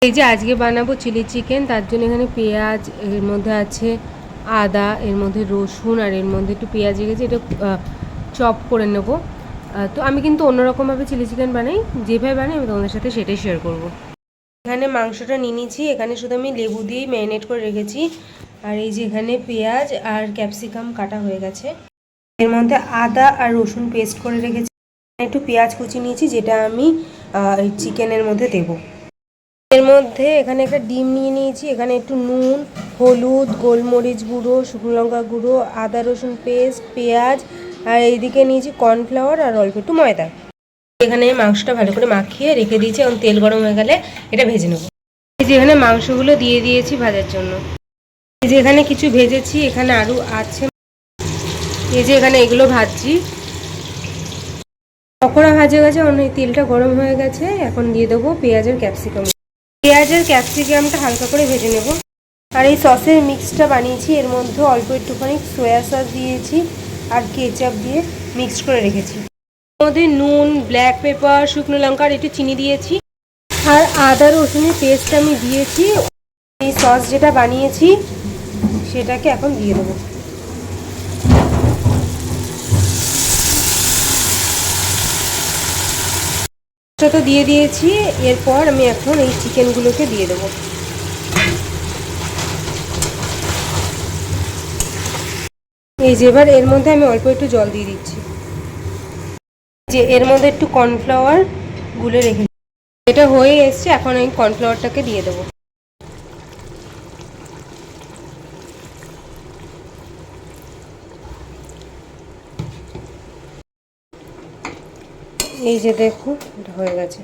এই যে আজকে বানাবো চিলি চিকেন, তার জন্য এখানে পেঁয়াজ, এর মধ্যে আছে আদা, এর মধ্যে রসুন, আর এর মধ্যে একটু পেঁয়াজ রেখেছি, এটা চপ করে নেব। তো আমি কিন্তু অন্যরকমভাবে চিলি চিকেন বানাই, যেভাবে বানাই আমি তোমাদের সাথে সেটাই শেয়ার করব। এখানে মাংসটা নিয়ে নিয়েছি, এখানে শুধু আমি লেবু দিয়েই ম্যারিনেট করে রেখেছি। আর এই যে এখানে পেঁয়াজ আর ক্যাপসিকাম কাটা হয়ে গেছে, এর মধ্যে আদা আর রসুন পেস্ট করে রেখেছি। একটু পেঁয়াজ কুচি নিয়েছি, যেটা আমি এই চিকেনের মধ্যে দেবো। এর মধ্যে এখানে একটা ডিম নিয়ে নিয়েছি, এখানে একটু নুন, হলুদ, গোলমরিচ গুঁড়ো, শুকনো লঙ্কা গুঁড়ো, আদা রসুন পেস্ট, পেঁয়াজ, আর এইদিকে নিয়েছি কর্নফ্লাওয়ার আর অল্প একটু ময়দা। এখানে মাংসটা ভালো করে মাখিয়ে রেখে দিয়েছি, এবং তেল গরম হয়ে গেলে এটা ভেজে নেব। এই যে এখানে মাংসগুলো দিয়ে দিয়েছি ভাজার জন্য। এই যে এখানে কিছু ভেজেছি, এখানে আরও আছে। এই যে এখানে এগুলো ভাজছি। পকোড়া ভাজা গেছে, অনেক তেলটা গরম হয়ে গেছে। এখন দিয়ে দেবো পেঁয়াজের ক্যাপসিকাম। পেঁয়াজের ক্যাপসিকামটা হালকা করে ভেজে নেব। আর এই সসের মিক্সটা বানিয়েছি, এর মধ্যে অল্প একটুখানি সোয়া সস দিয়েছি আর কেচাপ দিয়ে মিক্স করে রেখেছি। এর মধ্যে নুন, ব্ল্যাক পেপার, শুকনো লঙ্কা আর একটু চিনি দিয়েছি, আর আদা রসুনের পেস্ট আমি দিয়েছি। এই সস যেটা বানিয়েছি সেটাকে এখন দিয়ে দেবো। তো দিয়ে দিয়েছি, এরপর আমি এখন এই চিকেনগুলোকে দিয়ে দেবো। এই যে এবার এর মধ্যে আমি অল্প একটু জল দিয়ে দিচ্ছি, যে এর মধ্যে একটু কর্নফ্লাওয়ার গুলে রেখেছি। এটা হয়ে এসছে, এখন আমি কর্নফ্লাওয়ারটাকে দিয়ে দেবো। এই যে দেখুন, এটা হয়ে গেছে।